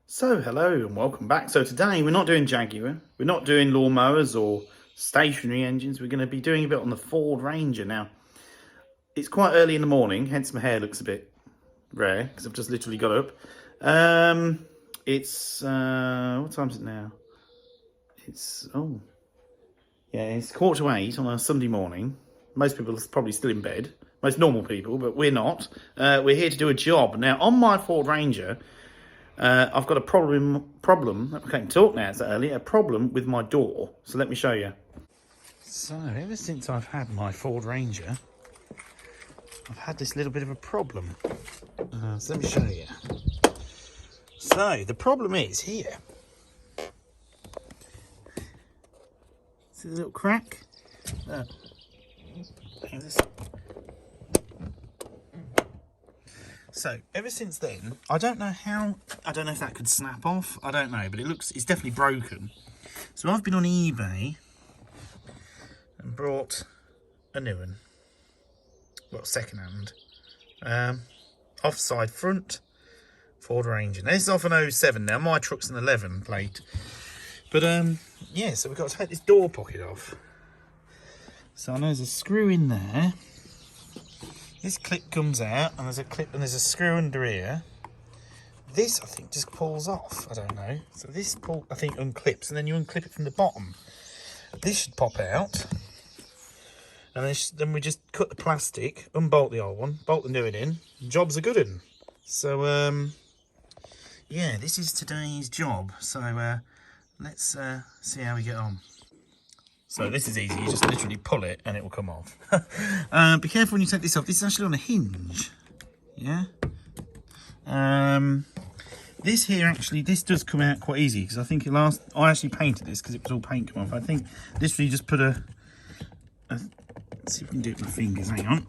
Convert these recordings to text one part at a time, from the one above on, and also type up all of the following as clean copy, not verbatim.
So hello and welcome back. So today we're not doing Jaguar, we're not doing lawnmowers or stationary engines. We're going to be doing a bit on the Ford Ranger. Now it's quite early in the morning, hence my hair looks a bit rare because I've just literally got up. It's what time is it now? It's it's 7:45 on a Sunday morning. Most people are probably still in bed, most normal people, but we're not. We're here to do a job. Now on my Ford Ranger, I've got a problem. I can't talk now. It's early. A problem with my door. So let me show you. So ever since I've had my Ford Ranger, I've had this little bit of a problem. So let me show you. So the problem is here. See the little crack? So ever since then, I don't know if that could snap off. I don't know, but it's definitely broken. So I've been on eBay and brought a new one. Well, second hand. Offside front, Ford Ranger. Now, this is off an 07 now. My truck's an 11 plate. But yeah, so we've got to take this door pocket off. So I know there's a screw in there. This clip comes out, and there's a screw under here. This, I think, just pulls off. I don't know. So this I think, unclips, and then you unclip it from the bottom. This should pop out. And then we just cut the plastic, unbolt the old one, bolt the new one in. Job's a good one. So, yeah, this is today's job. So, let's see how we get on. So this is easy, you just literally pull it and it will come off. Be careful when you take this off. This is actually on a hinge, yeah? This here actually, this does come out quite easy because I think I actually painted this because it was all paint come off. I think this really just put let's see if we can do it with my fingers, hang on.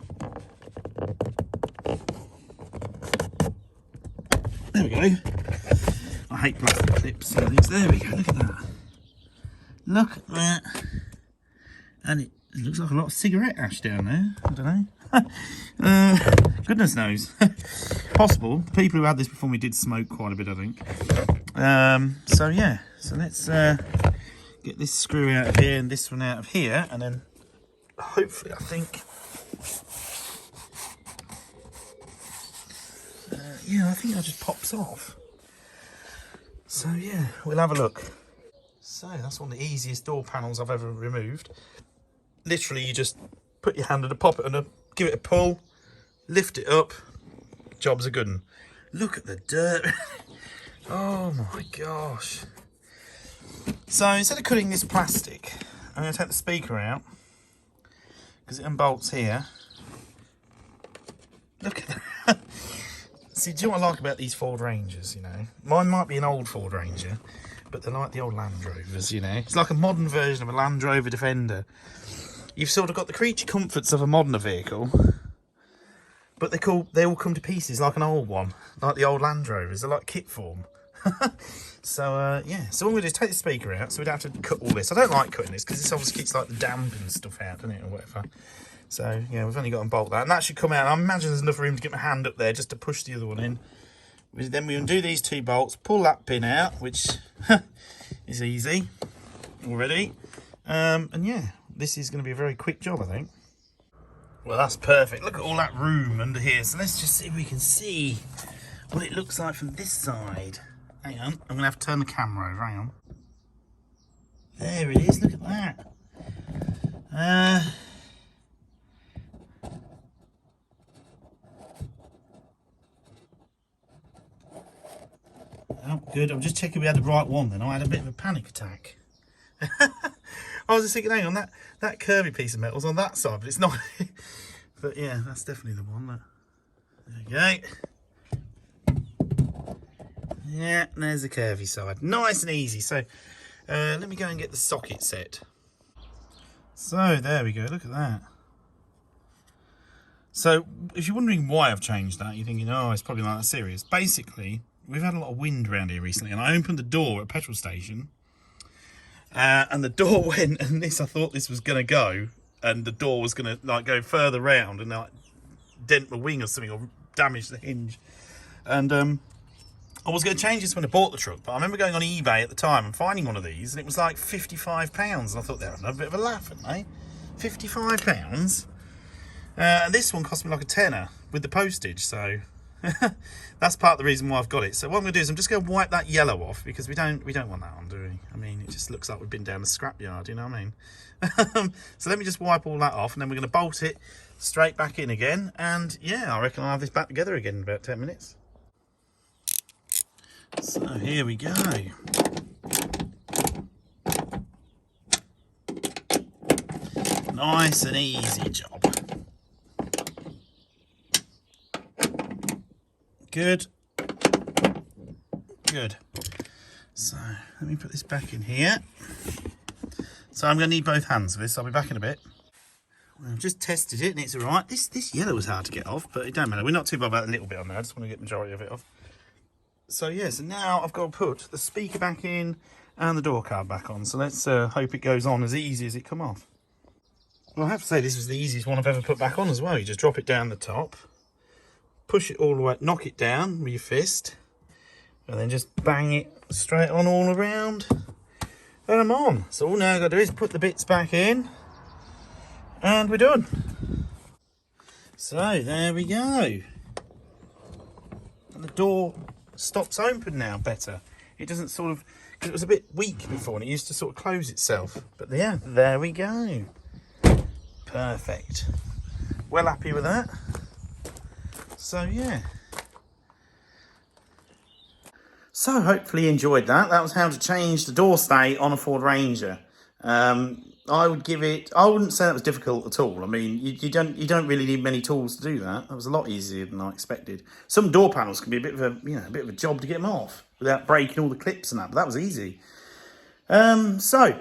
There we go. I hate plastic clips and things. There we go, look at that. Look at that. And it looks like a lot of cigarette ash down there. I don't know. Goodness knows. Possible. People who had this before me did smoke quite a bit, I think. So yeah. So let's get this screw out of here and this one out of here, and then hopefully, I think. Yeah, I think that just pops off. So yeah, we'll have a look. So that's one of the easiest door panels I've ever removed. Literally, you just put your hand in the pop it and give it a pull, lift it up. Job's a good one. Look at the dirt. Oh my gosh. So instead of cutting this plastic, I'm going to take the speaker out because it unbolts here. Look at that. See, do you know what I like about these Ford Rangers, you know? Mine might be an old Ford Ranger, but they're like the old Land Rovers, you know? It's like a modern version of a Land Rover Defender. You've sort of got the creature comforts of a modern vehicle, but they all come to pieces like an old one, like the old Land Rovers. They're like kit form. So, yeah. So what we're going to do is take the speaker out, so we'd have to cut all this. I don't like cutting this, because this obviously keeps like the damp and stuff out, doesn't it, or whatever. So, yeah, we've only got to unbolt that. And that should come out. I imagine there's enough room to get my hand up there just to push the other one in. Then we undo these two bolts, pull that pin out, which is easy already. And yeah, this is going to be a very quick job, I think. Well, that's perfect. Look at all that room under here. So let's just see if we can see what it looks like from this side. Hang on, I'm going to have to turn the camera over. Hang on. There it is. Look at that. Oh, good. I'm just checking we had the right one then. I had a bit of a panic attack. I was just thinking, hang on, that curvy piece of metal's on that side, but it's not. But yeah, that's definitely the one. There you go. Yeah, there's the curvy side. Nice and easy. So let me go and get the socket set. So there we go. Look at that. So if you're wondering why I've changed that, you're thinking, oh, it's probably not that serious. Basically, we've had a lot of wind around here recently, and I opened the door at a petrol station. And the door went, and I thought this was going to go, and the door was going to like go further round and like dent my wing or something, or damage the hinge. And I was going to change this when I bought the truck, but I remember going on eBay at the time and finding one of these, and it was like £55. And I thought they were having a bit of a laugh, hadn't they? £55. And this one cost me like a tenner with the postage, so that's part of the reason why I've got it. So what I'm going to do is I'm just going to wipe that yellow off, because we don't want that on, do we? I mean, it just looks like we've been down the scrapyard, you know what I mean? So let me just wipe all that off, and then we're going to bolt it straight back in again. And yeah, I reckon I'll have this back together again in about 10 minutes. So here we go. Nice and easy job. Good. Good. So let me put this back in here. So I'm going to need both hands for this. I'll be back in a bit. Well, I've just tested it and it's all right. This yellow was hard to get off, but it don't matter. We're not too bothered about a little bit on there. I just want to get the majority of it off. So yeah, so now I've got to put the speaker back in and the door card back on. So let's hope it goes on as easy as it come off. Well, I have to say this was the easiest one I've ever put back on as well. You just drop it down the top, push it all the way, knock it down with your fist, and then just bang it straight on all around, and I'm on. So all now I've got to do is put the bits back in, and we're done. So there we go. And the door stops open now better. It doesn't sort of, because it was a bit weak before and it used to sort of close itself. But yeah, there we go. Perfect. Well happy with that. So yeah. So hopefully you enjoyed that. That was how to change the door stay on a Ford Ranger. I would give it, I wouldn't say that was difficult at all. I mean, you don't really need many tools to do that. That was a lot easier than I expected. Some door panels can be a bit of a job to get them off without breaking all the clips and that, but that was easy. So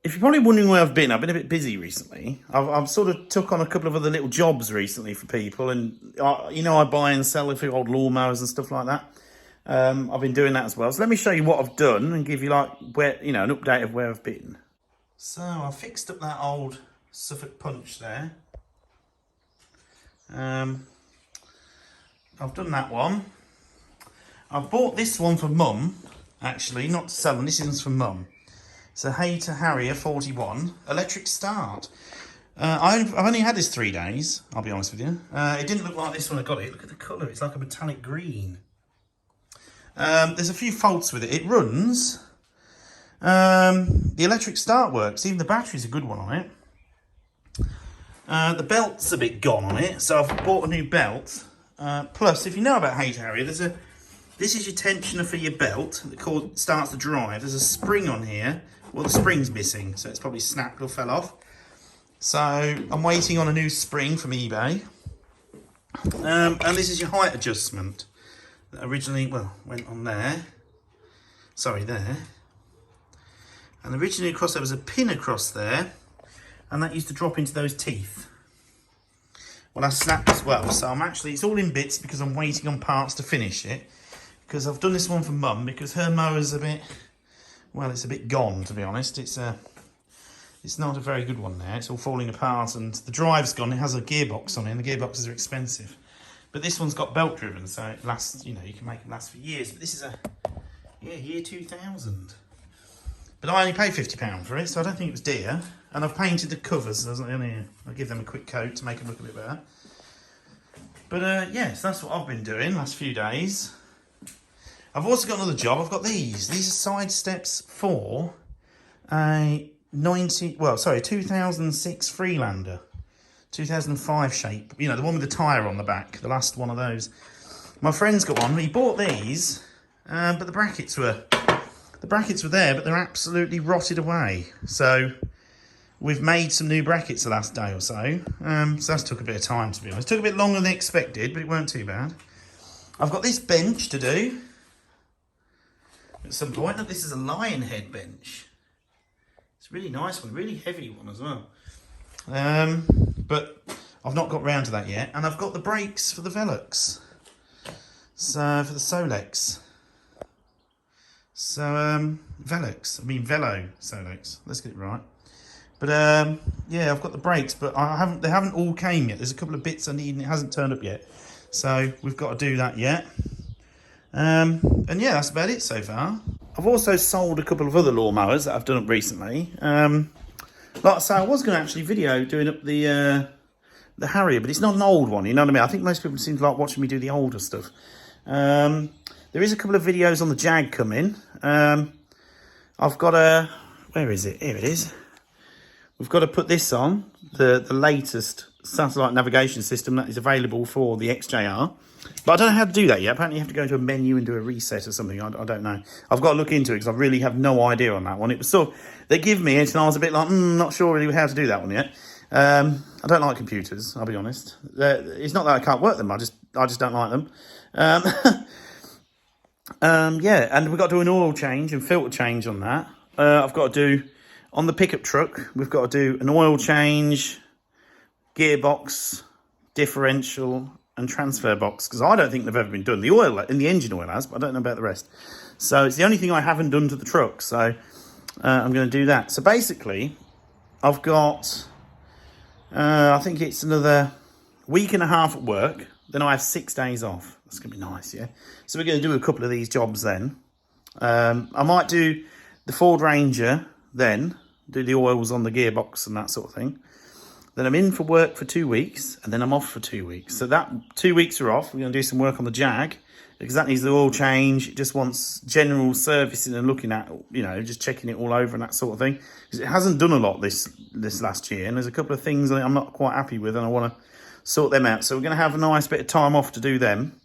if you're probably wondering where I've been a bit busy recently. I've sort of took on a couple of other little jobs recently for people, and I buy and sell a few old lawnmowers and stuff like that. I've been doing that as well. So let me show you what I've done and give you an update of where I've been. So I fixed up that old Suffolk Punch there. I've done that one. I've bought this one for Mum, actually, not to sell them. This one's for Mum. It's a Hayter Harrier 41 electric start. I've only had this 3 days, I'll be honest with you. It didn't look like this when I got it. Look at the colour, it's like a metallic green. There's a few faults with it. It runs. The electric start works. Even the battery's a good one on it. The belt's a bit gone on it, so I've bought a new belt. Plus, if you know about Hayter Harrier, this is your tensioner for your belt that starts the drive. There's a spring on here. Well, the spring's missing, so it's probably snapped or fell off. So I'm waiting on a new spring from eBay. And this is your height adjustment that originally, went on there. Sorry, there. And originally across there was a pin across there, and that used to drop into those teeth. Well, I snapped as well, so it's all in bits because I'm waiting on parts to finish it. Because I've done this one for Mum because her mower's it's a bit gone, to be honest. It's not a very good one now. It's all falling apart and the drive's gone. It has a gearbox on it and the gearboxes are expensive. But this one's got belt driven, so it lasts, you can make it last for years. But this is year 2000. But I only paid £50 for it, so I don't think it was dear. And I've painted the covers. I'll give them a quick coat to make them look a bit better. But yes, that's what I've been doing last few days. I've also got another job. I've got these. These are side steps for a 2006 Freelander. 2005 shape. The one with the tyre on the back. The last one of those. My friend's got one. He bought these, but the brackets were there, but they're absolutely rotted away. So we've made some new brackets the last day or so. So that took a bit of time, to be honest. It took a bit longer than expected, but it weren't too bad. I've got this bench to do at some point. Look, this is a lion head bench. It's a really nice one, really heavy one as well. But I've not got round to that yet. And I've got the brakes for the Velux. So for the Solex. So Velo Solex. Let's get it right. But yeah, I've got the brakes, but they haven't all came yet. There's a couple of bits I need and it hasn't turned up yet. So we've got to do that yet. And yeah, that's about it so far. I've also sold a couple of other lawnmowers that I've done up recently. Like I say, I was going to actually video doing up the Harrier, but it's not an old one, you know what I mean? I think most people seem to like watching me do the older stuff. There is a couple of videos on the Jag coming. I've got a... Where is it? Here it is. We've got to put this on, the latest satellite navigation system that is available for the XJR. But I don't know how to do that yet. Apparently you have to go into a menu and do a reset or something. I don't know. I've got to look into it because I really have no idea on that one. It was sort of, they give me it and I was a bit like, not sure really how to do that one yet. I don't like computers, I'll be honest. It's not that I can't work them, I just don't like them. Yeah, and we've got to do an oil change and filter change on that. I've got to do, on the pickup truck, we've got to do an oil change, gearbox, differential, and transfer box, because I don't think they've ever been done. The oil in the engine oil has, but I don't know about the rest. So it's the only thing I haven't done to the truck. So I'm going to do that. So basically, I've got, I think it's another week and a half at work. Then I have 6 days off. That's going to be nice, yeah. So we're going to do a couple of these jobs then. I might do the Ford Ranger then, do the oils on the gearbox and that sort of thing. Then I'm in for work for 2 weeks, and then I'm off for 2 weeks. So that 2 weeks are off. We're going to do some work on the Jag, because that needs the oil change. It just wants general servicing and looking at, you know, just checking it all over and that sort of thing. Because it hasn't done a lot this last year, and there's a couple of things that I'm not quite happy with, and I want to sort them out. So we're going to have a nice bit of time off to do them.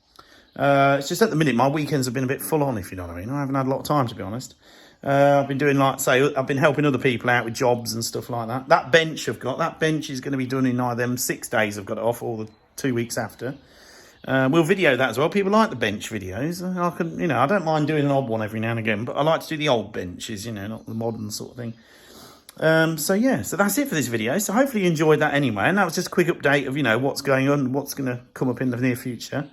It's just at the minute, my weekends have been a bit full on, if you know what I mean. I haven't had a lot of time, to be honest. I've been doing, like, say, I've been helping other people out with jobs and stuff like that. That bench I've got, that bench is going to be done in either them 6 days I've got it off, or the 2 weeks after. We'll video that as well. People like the bench videos. I can, you know, I don't mind doing an odd one every now and again, but I like to do the old benches, you know, not the modern sort of thing. So yeah, so that's it for this video. So hopefully you enjoyed that anyway. And that was just a quick update of, you know, what's going on, what's going to come up in the near future.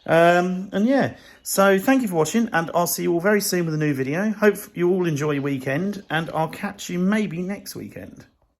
And yeah, so thank you for watching, and I'll see you all very soon with a new video. Hope you all enjoy your weekend, and I'll catch you maybe next weekend.